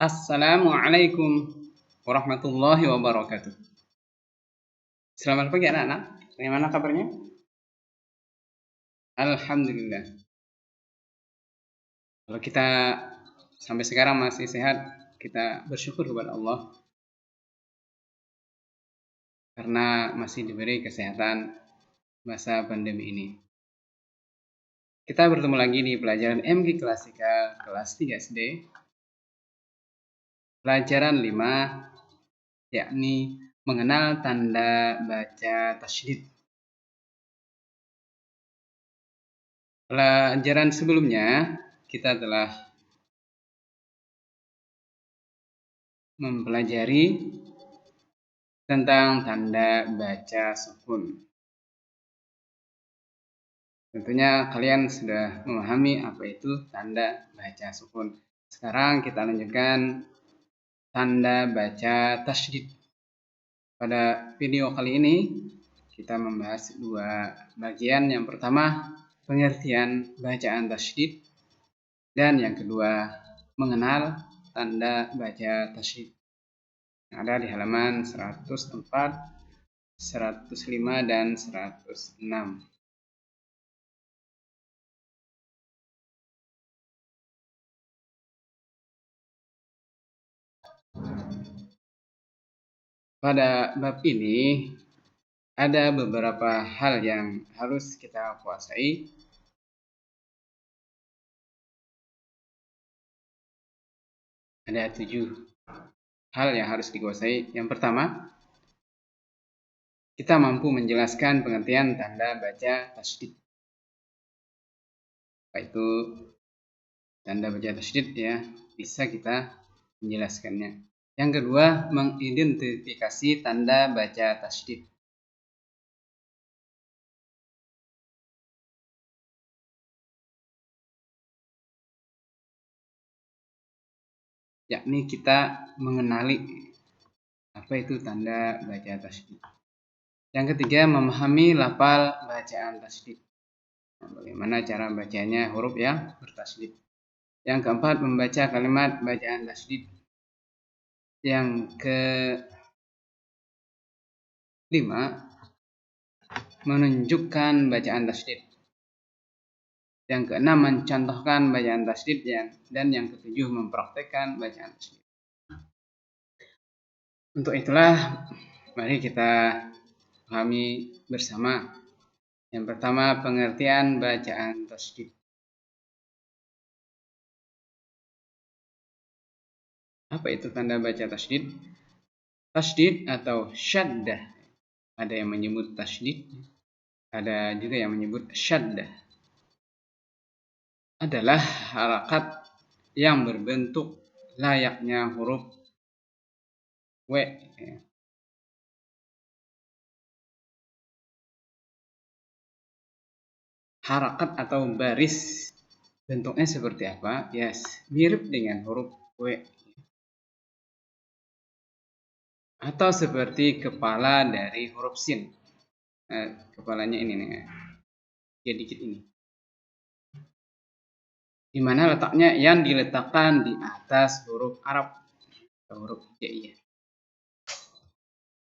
Assalamualaikum warahmatullahi wabarakatuh. Selamat pagi anak-anak. Bagaimana kabarnya? Alhamdulillah. Kalau kita sampai sekarang masih sehat, kita bersyukur kepada Allah karena masih diberi kesehatan masa pandemi ini. Kita bertemu lagi di pelajaran MG Klasika kelas 3 SD. Pelajaran 5, yakni mengenal tanda baca tasydid. Pelajaran sebelumnya kita telah mempelajari tentang tanda baca sukun. Tentunya kalian sudah memahami apa itu tanda baca sukun. Sekarang kita lanjutkan tanda baca tasydid. Pada video kali ini kita membahas dua bagian. Yang pertama, pengertian bacaan tasydid, dan yang kedua, mengenal tanda baca tasydid. Yang ada di halaman 104, 105, dan 106. Pada bab ini ada beberapa hal yang harus kita kuasai. Ada 7 hal yang harus dikuasai. Yang pertama, kita mampu menjelaskan pengertian tanda baca tasydid. Apa itu tanda baca tasydid ya? Bisa kita menjelaskannya. Yang kedua, mengidentifikasi tanda baca tasydid. Yakni kita mengenali apa itu tanda baca tasydid. Yang ketiga, memahami lafal bacaan tasydid. Bagaimana cara bacanya huruf yang bertasydid. Yang keempat, membaca kalimat bacaan tasydid. Yang kelima, menunjukkan bacaan tasydid. Yang keenam, mencontohkan bacaan tasydid, dan yang ketujuh, mempraktekkan bacaan tasydid. Untuk itulah, mari kita pahami bersama. Yang pertama, pengertian bacaan tasydid. Apa itu tanda baca tasydid? Tasydid atau syaddah. Ada yang menyebut tasydid, ada juga yang menyebut syaddah. Adalah harakat yang berbentuk layaknya huruf W. Harakat atau baris bentuknya seperti apa? Yes, mirip dengan huruf W. Atau seperti kepala dari huruf sin. Kepalanya ini nih, dikit ini. Di mana letaknya? Yang diletakkan di atas huruf Arab atau huruf hijaiyah.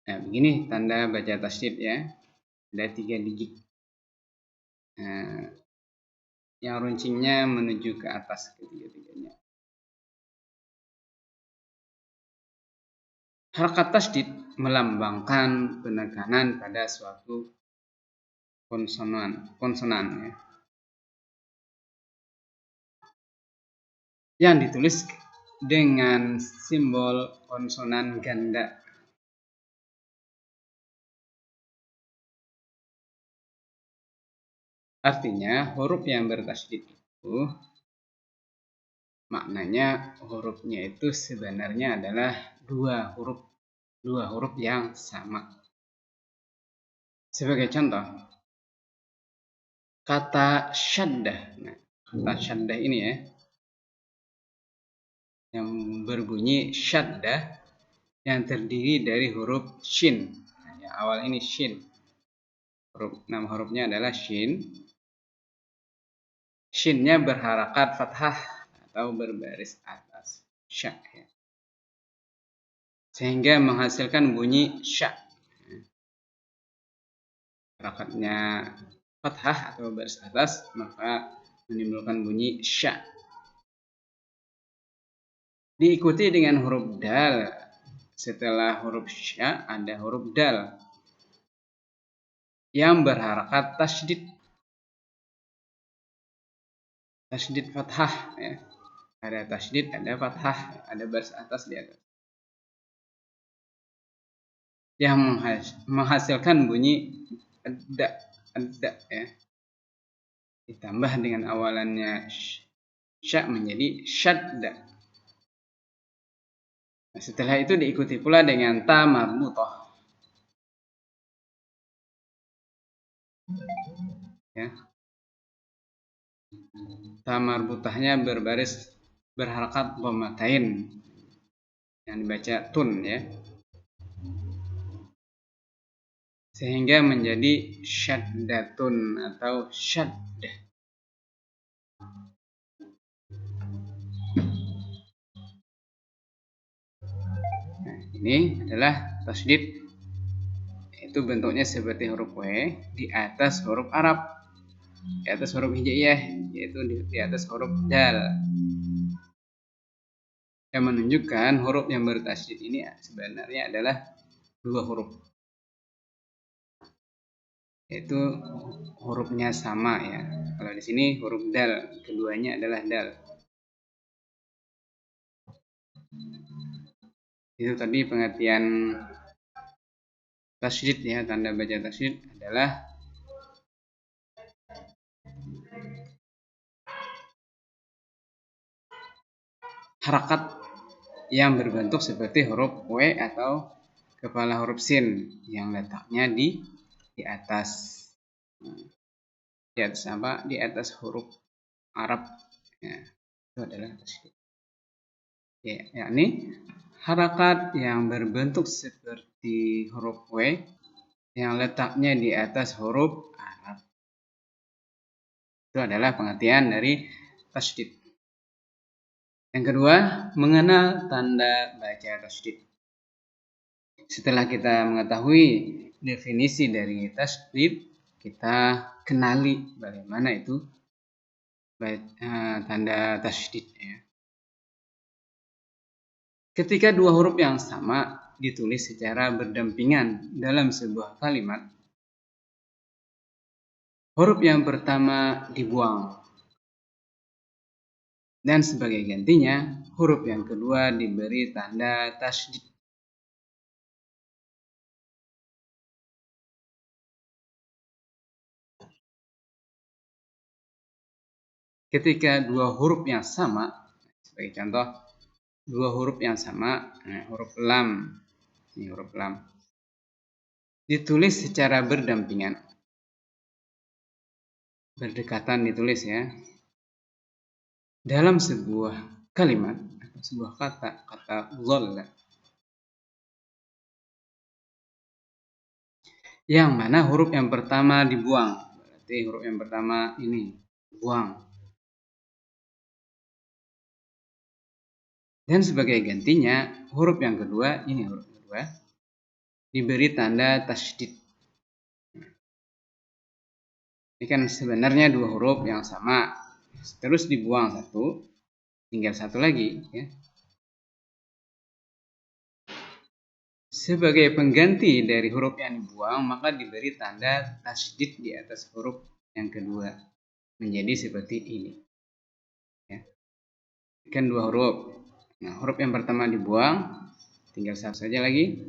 Nah, begini tanda baca tasydid ya. Ada 3 digit. Yang runcingnya menuju ke atas ketiga-tiganya. Harakat tasydid melambangkan penekanan pada suatu konsonan ya. Yang ditulis dengan simbol konsonan ganda. Artinya huruf yang bertasydid itu maknanya hurufnya itu sebenarnya adalah dua huruf yang sama. Sebagai contoh, kata syaddah. Nah, kata syaddah ini ya, yang berbunyi syaddah, yang terdiri dari huruf shin. Nah, yang awal ini shin. Nama hurufnya adalah shin. Shinnya berharakat fathah atau berbaris atas. Syak ya. sehingga menghasilkan bunyi sya. Harakatnya fathah atau baris atas, maka menimbulkan bunyi sya. Diikuti dengan huruf dal. Setelah huruf sya ada huruf dal yang berharakat tasydid. Tasydid fathah ya. Ada tasydid, ada fathah, ada baris atas di atas. Yang menghasilkan bunyi ada ya. Ditambah dengan awalannya sya menjadi syadda. Nah, setelah itu diikuti pula dengan ta marbutah. Ya. Ta marbutahnya berbaris berharakat dhammatain yang dibaca tun ya. Sehingga menjadi syaddatun atau syaddah. Nah, ini adalah tasydid. Itu bentuknya seperti huruf W di atas huruf Arab, di atas huruf hijaiyah, yaitu di atas huruf dal. Yang menunjukkan huruf yang bertasydid ini sebenarnya adalah dua huruf, yaitu hurufnya sama ya. Kalau di sini huruf dal, keduanya adalah dal. Itu tadi pengertian tasydid ya. Tanda baca tasydid adalah harakat yang berbentuk seperti huruf W atau kepala huruf sin yang letaknya di atas. Di atas apa? Di atas huruf Arab. Ya, itu adalah tasydid. Ya, yakni harakat yang berbentuk seperti huruf W yang letaknya di atas huruf Arab. Itu adalah pengertian dari tasydid. Yang kedua, mengenal tanda baca tasydid. Setelah kita mengetahui definisi dari tasydid, kita kenali bagaimana itu tanda tasydid ya. Ketika dua huruf yang sama ditulis secara berdampingan dalam sebuah kalimat, huruf yang pertama dibuang dan sebagai gantinya huruf yang kedua diberi tanda tasydid. Ketika dua huruf yang sama, sebagai contoh dua huruf yang sama, huruf lam, ini huruf lam, ditulis secara berdampingan, berdekatan ditulis ya, dalam sebuah kalimat atau sebuah kata dhalla, yang mana huruf yang pertama dibuang, berarti huruf yang pertama ini buang, dan sebagai gantinya huruf yang kedua, ini huruf kedua diberi tanda tasydid. Ini kan sebenarnya dua huruf yang sama, terus dibuang satu, tinggal satu lagi ya. Sebagai pengganti dari huruf yang dibuang, maka diberi tanda tasydid di atas huruf yang kedua, menjadi seperti ini ya. Kan dua huruf. Nah, huruf yang pertama dibuang, tinggal satu saja lagi.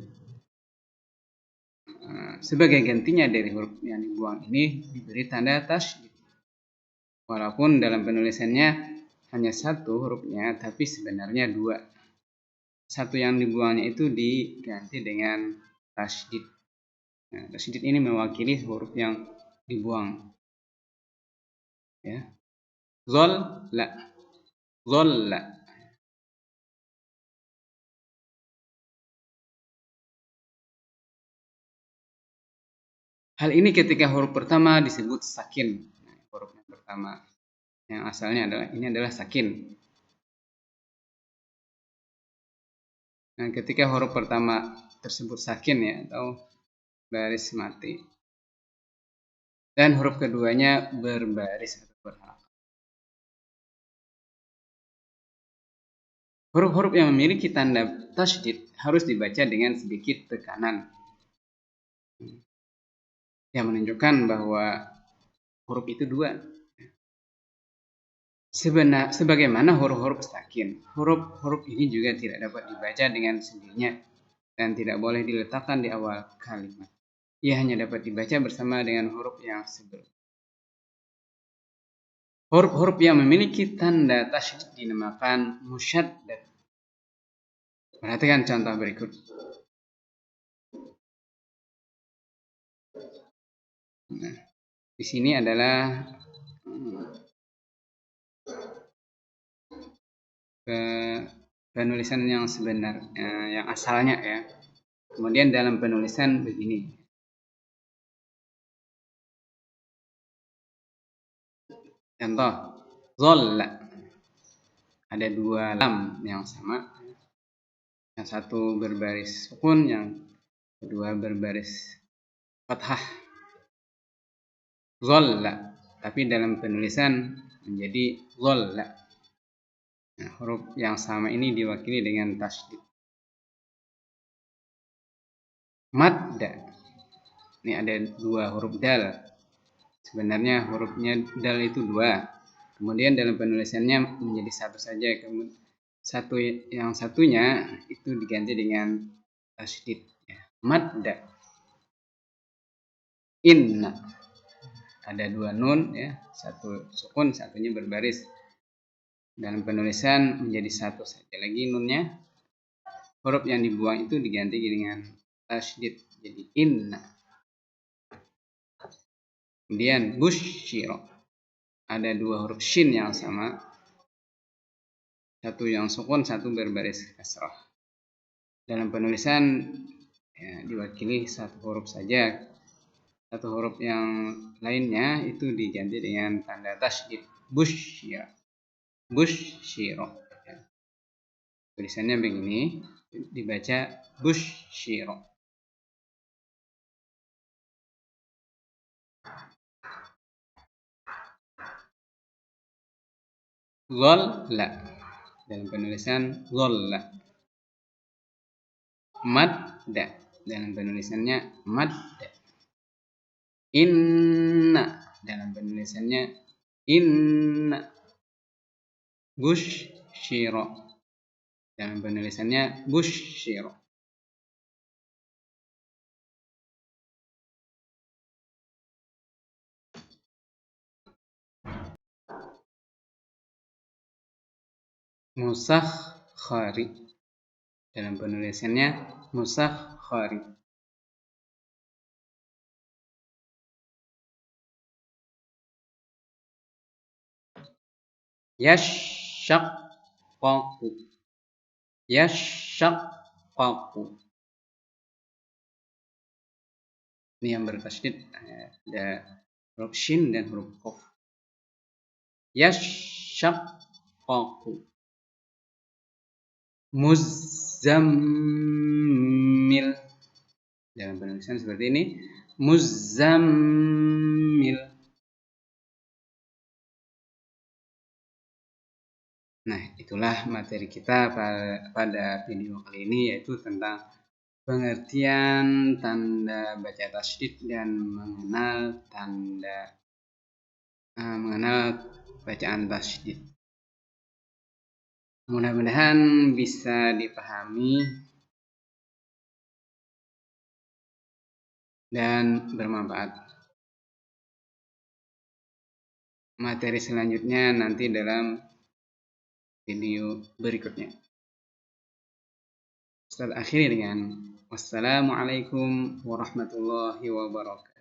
Sebagai gantinya dari huruf yang dibuang ini diberi tanda tasydid. Walaupun dalam penulisannya hanya satu hurufnya, tapi sebenarnya dua. Satu yang dibuangnya itu diganti dengan tasydid. Nah, tasydid ini mewakili huruf yang dibuang. Ya. Dhalla. Dhalla. Hal ini ketika huruf pertama disebut sakin. Nah, huruf yang pertama yang asalnya adalah sakin. Nah, ketika huruf pertama tersebut sakin ya atau baris mati, dan huruf keduanya berbaris atau berharokat. Huruf-huruf yang memiliki tanda tasydid harus dibaca dengan sedikit tekanan, yang menunjukkan bahwa huruf itu dua. Sebagaimana huruf-huruf sakin, huruf-huruf ini juga tidak dapat dibaca dengan sendirinya dan tidak boleh diletakkan di awal kalimat. Ia hanya dapat dibaca bersama dengan huruf yang sebelum. Huruf-huruf yang memiliki tanda tasydid dinamakan musyaddad. Perhatikan contoh berikut. Nah, di sini adalah penulisan yang sebenar, yang asalnya ya. Kemudian dalam penulisan begini. Contoh, zolla. Ada dua lam yang sama. Yang satu berbaris sukun, yang kedua berbaris fathah. Zolla. Tapi dalam penulisan menjadi zolla. Nah, huruf yang sama ini diwakili dengan tasydid. Madda. Ini ada dua huruf dal. Sebenarnya hurufnya dal itu dua. Kemudian dalam penulisannya menjadi satu saja. Yang satunya itu diganti dengan tasydid. Madda. Inna. Ada dua nun ya, satu sukun, satunya berbaris. Dalam penulisan menjadi satu saja lagi nunnya. Huruf yang dibuang itu diganti dengan tasydid, jadi inna. Kemudian busyiro. Ada dua huruf shin yang sama. Satu yang sukun, satu berbaris kasrah. Dalam penulisan ya, diwakili satu huruf saja. Satu huruf yang lainnya itu diganti dengan tanda tasydid. Busyiro. Busyiro. Tulisannya begini, dibaca busyiro. Zolla. Dalam penulisan zolla. Madda. Dalam penulisannya madda. Inna. Dalam penulisannya inna. Busyiro. Dalam penulisannya busyiro. Musakhkhari. Dalam penulisannya musakhkhari. Yashaqqaqu. Yashaqqaqu. Ini yang bertasydid, ada huruf shin dan huruf qaf. Yashaqqaqu. Muzzammil. Dalam penulisan seperti ini, muzzammil. Nah, itulah materi kita pada video kali ini, yaitu tentang pengertian tanda baca tasydid dan mengenal bacaan tasydid. Mudah-mudahan bisa dipahami dan bermanfaat. Materi selanjutnya nanti dalam video berikutnya. Ustaz akhiri dengan wassalamualaikum warahmatullahi wabarakatuh.